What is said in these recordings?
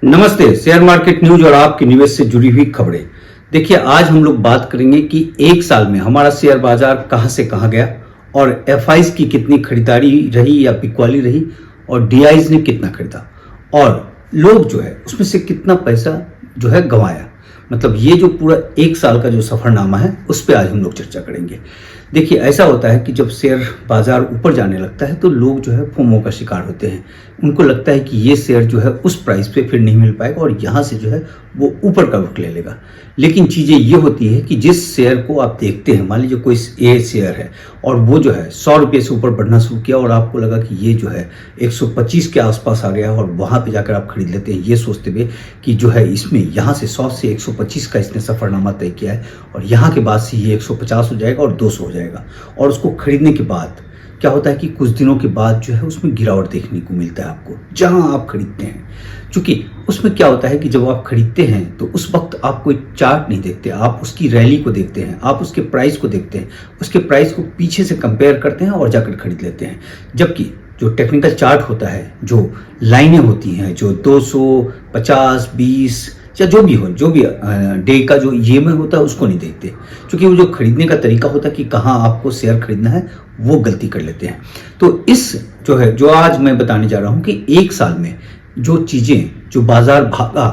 नमस्ते। Share market news और आपके निवेश से जुड़ी हुई खबरें। देखिए, आज हम लोग बात करेंगे कि एक साल में हमारा शेयर बाजार कहां से कहां गया और एफआईज की कितनी खरीदारी रही या बिकवाली रही और डीआईज ने कितना खरीदा और लोग जो है उसमें से कितना पैसा जो है गंवाया। मतलब ये जो पूरा एक साल का जो सफरनामा है उस पर आज हम लोग चर्चा करेंगे। देखिए, ऐसा होता है कि जब शेयर बाजार ऊपर जाने लगता है तो लोग जो है फोमो का शिकार होते हैं। उनको लगता है कि ये शेयर जो है उस प्राइस पे फिर नहीं मिल पाएगा और यहाँ से जो है वो ऊपर का रुख ले लेगा। लेकिन चीज़ें ये होती है कि जिस शेयर को आप देखते हैं, मान लीजिए कोई ए शेयर है और वो जो है 100 रुपये से ऊपर बढ़ना शुरू किया और आपको लगा कि ये जो है 125 के आसपास आ गया और वहाँ पे जाकर आप खरीद लेते हैं ये सोचते हुए कि जो है इसमें यहाँ से 100 से 125 का इसने सफ़रनामा तय किया है और यहाँ के बाद से ये 150 हो जाएगा और 200 हो जाएगा। और उसको खरीदने के बाद क्या होता है कि कुछ दिनों के बाद जो है उसमें गिरावट देखने को मिलता है आपको जहां आप खरीदते हैं। क्योंकि उसमें क्या होता है कि जब आप खरीदते हैं तो उस वक्त आप कोई चार्ट नहीं देखते, आप उसकी रैली को देखते हैं, आप उसके प्राइस को देखते हैं, उसके प्राइस को पीछे से कंपेयर करते हैं और जाकर खरीद लेते हैं। जबकि जो टेक्निकल चार्ट होता है, जो लाइनें होती हैं, जो 200, 50, 20 या जो भी डे का जो ईएमआई होता है उसको नहीं देखते। क्योंकि वो जो खरीदने का तरीका होता है कि कहाँ आपको शेयर खरीदना है वो गलती कर लेते हैं। तो इस जो है जो आज मैं बताने जा रहा हूँ कि एक साल में जो चीज़ें जो बाजार भागा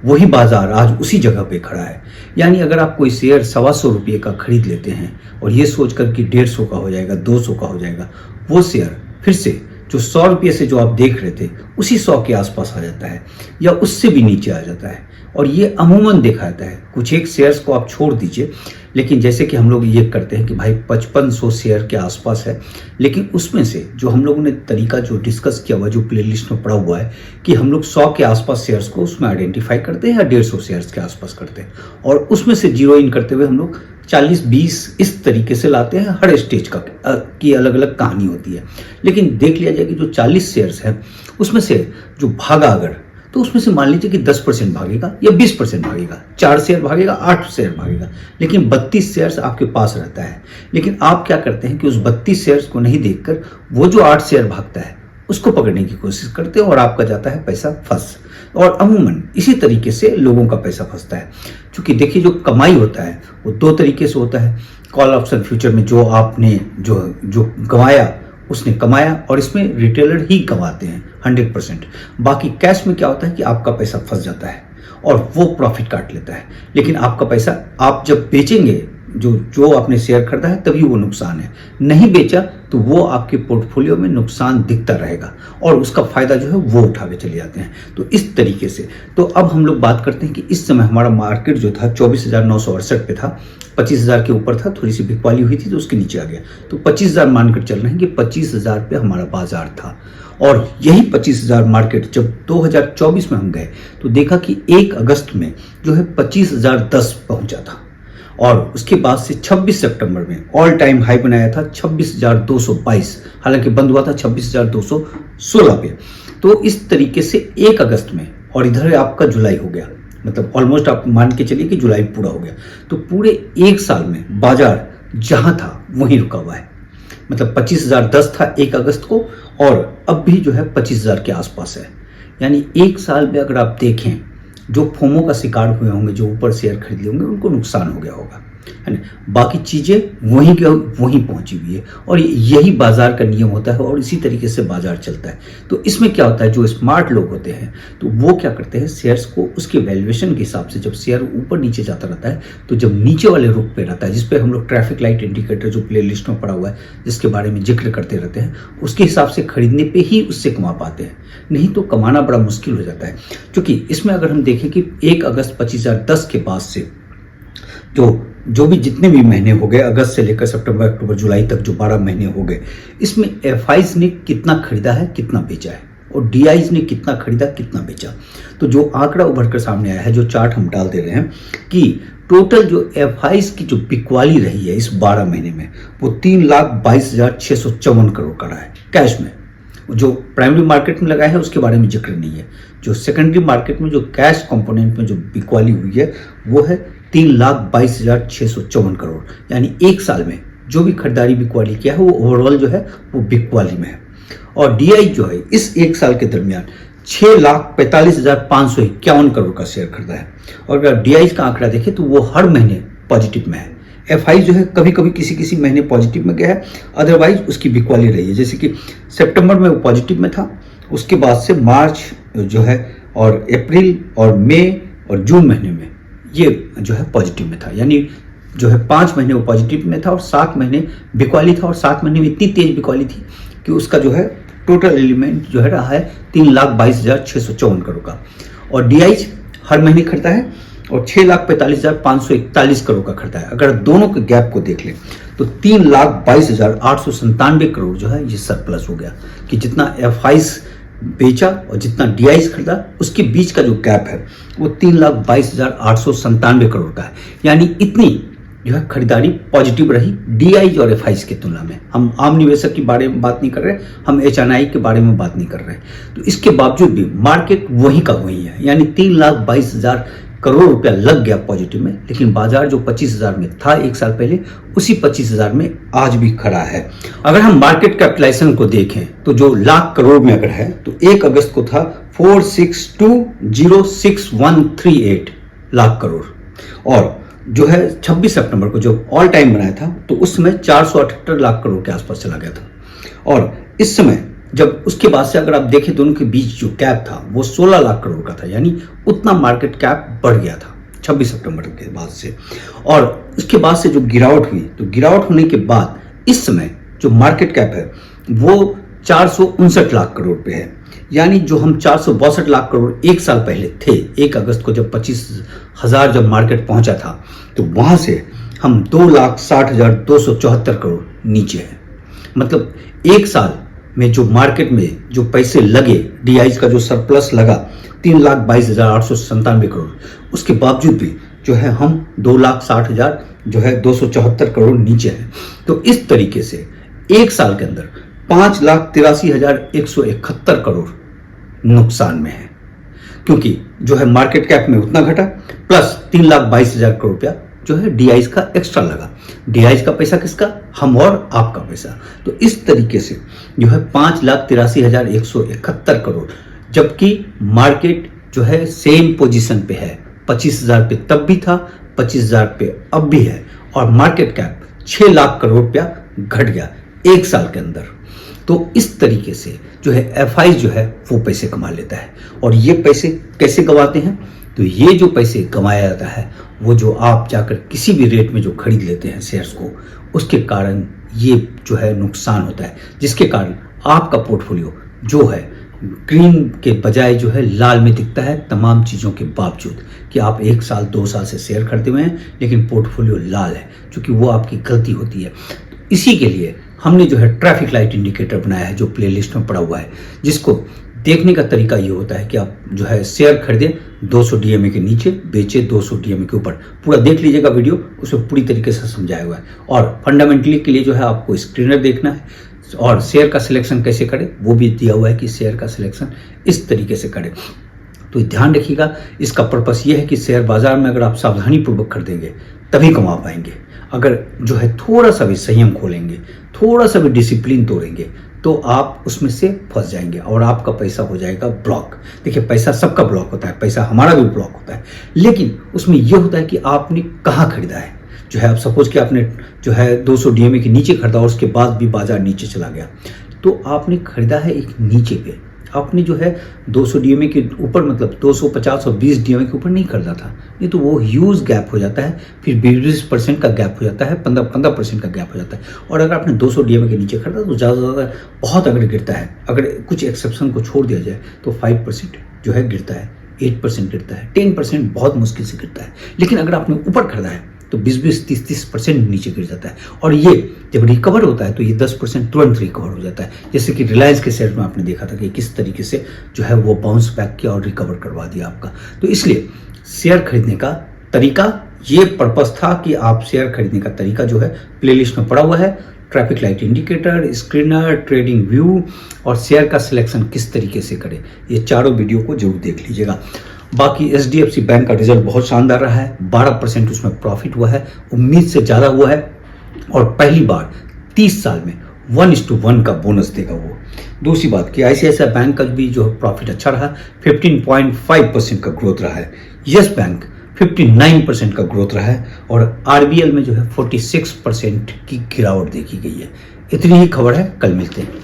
वही बाजार आज उसी जगह पे खड़ा है। यानी अगर आप कोई शेयर 125 रुपये का खरीद लेते हैं और ये सोच कर कि 150 का हो जाएगा, 200 का हो जाएगा, वो शेयर फिर से जो 100 रुपये से जो आप देख रहे थे उसी 100 के आसपास आ जाता है या उससे भी नीचे आ जाता है। और ये अमूमन देखा जाता है। कुछ एक शेयर्स को आप छोड़ दीजिए, लेकिन जैसे कि हम लोग ये करते हैं कि भाई 5500 शेयर के आसपास है, लेकिन उसमें से जो हम लोगों ने तरीका जो डिस्कस किया हुआ जो प्लेलिस्ट में पड़ा हुआ है कि हम लोग 100 के आसपास शेयर्स को उसमें आइडेंटिफाई करते हैं या 150 शेयर्स के आसपास करते हैं और उसमें से जीरो इन करते हुए हम लोग 40-20 इस तरीके से लाते हैं। हर स्टेज की अलग अलग कहानी होती है। लेकिन देख लिया जाए कि जो 40 शेयर्स हैं उसमें से जो भागा अगर तो उसमें से मान लीजिए कि 10% भागेगा या 20% भागेगा, 4 शेयर भागेगा, 8 शेयर भागेगा, लेकिन 32 शेयर्स आपके पास रहता है। लेकिन आप क्या करते हैं कि उस 32 शेयर्स को नहीं देखकर वो जो 8 शेयर भागता है उसको पकड़ने की कोशिश करते हैं और आपका जाता है पैसा फंस। और अमूमन इसी तरीके से लोगों का पैसा फंसता है। क्योंकि देखिए, जो कमाई होता है वो 2 तरीके से होता है। कॉल ऑप्शन फ्यूचर में जो आपने जो गंवाया उसने कमाया और इसमें रिटेलर ही कमाते हैं 100%। बाकी कैश में क्या होता है कि आपका पैसा फंस जाता है और वो प्रॉफिट काट लेता है। लेकिन आपका पैसा आप जब बेचेंगे जो आपने शेयर खरीदा है तभी वो नुकसान है, नहीं बेचा तो वो आपके पोर्टफोलियो में नुकसान दिखता रहेगा और उसका फायदा जो है वो उठा के चले जाते हैं। तो इस तरीके से तो अब हम लोग बात करते हैं कि इस समय हमारा मार्केट जो था 24,968 पे था, 25,000 के ऊपर था, थोड़ी सी बिकवाली हुई थी तो उसके नीचे आ गया। तो 25,000 मानकर चल रहे हैं कि 25,000 पे हमारा बाजार था। और यही 25,000 मार्केट जब 2024 में हम गए तो देखा कि 1 अगस्त में जो है 25,010 पहुंचा था और उसके बाद से 26 सितंबर में ऑल टाइम हाई बनाया था 26,222, हालांकि बंद हुआ था 26,216 पे। तो इस तरीके से 1 अगस्त में और इधर आपका जुलाई हो गया, मतलब ऑलमोस्ट आप मान के चलिए कि जुलाई पूरा हो गया। तो पूरे एक साल में बाजार जहां था वहीं रुका हुआ है। मतलब 25,010 था 1 अगस्त को और अब भी जो है 25,000 के आसपास है। यानी एक साल में अगर आप देखें जो फोमो का शिकार हुए होंगे, जो ऊपर शेयर खरीद लिए होंगे, उनको नुकसान हो गया होगा, है ना। बाकी चीज़ें वहीं पहुंची हुई है और यही बाजार का नियम होता है और इसी तरीके से बाजार चलता है। तो इसमें क्या होता है, जो स्मार्ट लोग होते हैं तो वो क्या करते हैं, शेयर्स को उसके वैल्यूएशन के हिसाब से, जब शेयर ऊपर नीचे जाता रहता है तो जब नीचे वाले रुख पे रहता है, जिसपे हम लोग ट्रैफिक लाइट इंडिकेटर जो प्ले लिस्ट में पड़ा हुआ है जिसके बारे में जिक्र करते रहते हैं, उसके हिसाब से खरीदने पर ही उससे कमा पाते हैं, नहीं तो कमाना बड़ा मुश्किल हो जाता है। क्योंकि इसमें अगर हम देखें कि 1 अगस्त 25,010 के बाद से जो भी जितने भी महीने हो गए, अगस्त से लेकर सितंबर, अक्टूबर, जुलाई तक जो 12 महीने हो गए, इसमें एफआईज ने कितना खरीदा है, कितना बेचा है और डीआईज ने कितना खरीदा, कितना बेचा। तो जो आंकड़ा उभर कर सामने आया है, जो चार्ट हम डाल दे रहे हैं कि टोटल जो एफआईज की जो बिकवाली रही है इस 12 महीने में वो 3,22,654 करोड़ का रहा है कैश में। जो प्राइमरी मार्केट में लगा है उसके बारे में जिक्र नहीं है। जो सेकेंडरी मार्केट में जो कैश कंपोनेंट में जो बिकवाली हुई है वो है 3,22,654 करोड़। यानी एक साल में जो भी खरीदारी बिकवाली किया है वो ओवरऑल जो है वो बिकवाली में है। और डीआई जो है इस एक साल के दरमियान 6,45,551 करोड़ का शेयर खरीदा है। और अगर डीआई का आंकड़ा देखें तो वो हर महीने पॉजिटिव में है। एफआई जो है कभी कभी किसी किसी महीने पॉजिटिव में गया है, अदरवाइज उसकी बिकवाली रही है। जैसे कि सितंबर में वो पॉजिटिव में था, उसके बाद से मार्च जो है और अप्रैल और मई और जून महीने में ये जो है पॉजिटिव में था। यानी जो है 5 महीने वो पॉजिटिव में था और 7 महीने बिकवाली था। और 7 महीने में इतनी तेज बिकवाली थी कि उसका जो है टोटल एलिमेंट जो है रहा है 3,22,654 करोड़ का। और डीआई हर महीने खरीदा है और 6,45,541 करोड़ का खरीदा है। अगर दोनों के गैप को देख लें तो 3,22,897 करोड़ जो है ये सरप्लस हो गया कि जितना एफआईस बेचा और जितना डीआई खरीदा उसके बीच का जो गैप है वो 3,22,897 करोड़ का है। यानी इतनी जो है खरीदारी पॉजिटिव रही डीआई और एफआईस की तुलना में। हम आम निवेशक के बारे में बात नहीं कर रहे, हम एचएनआई के बारे में बात नहीं कर रहे। तो इसके बावजूद भी मार्केट वही का वही है, यानी 3,22,000 करोड़ रुपया लग गया पॉजिटिव में, लेकिन बाजार जो 25,000 में था एक साल पहले उसी 25,000 में आज भी खड़ा है। अगर हम मार्केट कैपिटलाइजेशन को देखें तो जो लाख करोड़ में अगर है तो 1 अगस्त को था 462,06138 लाख करोड़, और जो है 26 सितंबर को जो ऑल टाइम बनाया था तो उस समय 478 लाख करोड़ के आसपास चला गया था। और इस समय जब उसके बाद से अगर आप देखें दोनों के बीच जो कैप था वो 16 लाख करोड़ का था, यानी उतना मार्केट कैप बढ़ गया था 26 सितंबर के बाद से। और उसके बाद से जो गिरावट हुई तो गिरावट होने के बाद इस समय जो मार्केट कैप है वो 459 लाख करोड़ पे है। यानी जो हम 462 लाख करोड़ एक साल पहले थे, 1 अगस्त को जब 25,000 जब मार्केट पहुंचा था तो वहां से हम 2,60,274 करोड़ नीचे हैं। मतलब एक साल में जो मार्केट में जो पैसे लगे, डीआई का जो सरप्लस लगा 3,22,897 करोड़, उसके बावजूद भी जो है हम 2,60,000 जो है 274 करोड़ नीचे हैं। तो इस तरीके से एक साल के अंदर 5,83,171 करोड़ नुकसान में है, क्योंकि जो है मार्केट कैप में उतना घटा प्लस 3,22,000 करोड़ रुपया जो है डीआई का एक्स्ट्रा लगा। डीआई का पैसा किसका? हम और आपका पैसा। तो इस तरीके से जो है 5,83,171 करोड़, जबकि मार्केट जो है सेम पोजीशन पे है, 25,000 पे तब भी था, 25,000 पे अब भी है, और मार्केट कैप 6 लाख करोड़ रुपया घट गया एक साल के अंदर। तो इस तरीके से जो है एफआई जो है वो पैसे कमा लेता है। और ये पैसे कैसे गंवाते हैं? तो ये जो पैसे कमाया जाता है वो जो आप जाकर किसी भी रेट में जो खरीद लेते हैं शेयर्स को, उसके कारण ये जो है नुकसान होता है, जिसके कारण आपका पोर्टफोलियो जो है ग्रीन के बजाय जो है लाल में दिखता है तमाम चीज़ों के बावजूद कि आप 1 साल 2 साल से शेयर खरीदे हुए हैं लेकिन पोर्टफोलियो लाल है, क्योंकि वो आपकी गलती होती है। तो इसी के लिए हमने जो है ट्रैफिक लाइट इंडिकेटर बनाया है जो प्लेलिस्ट में पड़ा हुआ है, जिसको देखने का तरीका ये होता है कि आप जो है शेयर खरीदे 200 डीएमए के नीचे, बेचे 200 डीएमए के ऊपर। पूरा देख लीजिएगा वीडियो, उसमें पूरी तरीके से समझाया हुआ है। और फंडामेंटली के लिए जो है आपको स्क्रीनर देखना है और शेयर का सिलेक्शन कैसे करें वो भी दिया हुआ है कि शेयर का सिलेक्शन इस तरीके से करें। तो ध्यान रखिएगा, इसका पर्पस ये है कि शेयर बाजार में अगर आप सावधानी पूर्वक खरीदेंगे तभी कमा पाएंगे। अगर जो है थोड़ा सा भी संयम खोलेंगे, थोड़ा सा भी डिसिप्लिन तोड़ेंगे तो आप उसमें से फंस जाएंगे और आपका पैसा हो जाएगा ब्लॉक। देखिए, पैसा सबका ब्लॉक होता है, पैसा हमारा भी ब्लॉक होता है, लेकिन उसमें यह होता है कि आपने कहाँ खरीदा है। जो है आप सपोज कि आपने जो है 200 डीएमए के नीचे खरीदा और उसके बाद भी बाजार नीचे चला गया, तो आपने खरीदा है एक नीचे पे। आपने जो है 200 डीएमए के ऊपर मतलब 250 और 20 डीएमए के ऊपर नहीं खरीदा था, नहीं तो वो ह्यूज गैप हो जाता है, फिर 20% का गैप हो जाता है, 15% का गैप हो जाता है। और अगर आपने 200 डीएमए के नीचे खरीदा तो ज़्यादा से ज़्यादा बहुत अगर गिरता है, अगर कुछ एक्सेप्शन को छोड़ दिया जाए तो 5% जो है गिरता है, 8% गिरता है, 10% बहुत मुश्किल से गिरता है। लेकिन अगर आपने ऊपर खरीदा है तो 20-20, 30-30% नीचे गिर जाता है। और ये जब रिकवर होता है तो ये 10% तुरंत रिकवर हो जाता है। जैसे कि रिलायंस के शेयर में आपने देखा था कि किस तरीके से जो है वो बाउंस बैक किया और रिकवर करवा दिया आपका। तो इसलिए शेयर खरीदने का तरीका, ये पर्पस था कि आप शेयर खरीदने का तरीका जो है प्लेलिस्ट में पड़ा हुआ है। Traffic light indicator, screener, trading view और शेयर का सिलेक्शन किस तरीके से करें, ये चारों वीडियो को जरूर देख लीजिएगा। बाकी एचडीएफसी बैंक का रिजल्ट बहुत शानदार रहा है, 12% उसमें प्रॉफिट हुआ है, उम्मीद से ज़्यादा हुआ है और पहली बार 30 साल में 1:1 का बोनस देगा वो। दूसरी बात कि आईसीआईसीआई बैंक का भी जो प्रॉफिट अच्छा रहा, 15.5% का ग्रोथ रहा है। यस बैंक 59% का ग्रोथ रहा है और आरबीएल में जो है 46% की गिरावट देखी गई है। इतनी ही खबर है, कल मिलते हैं।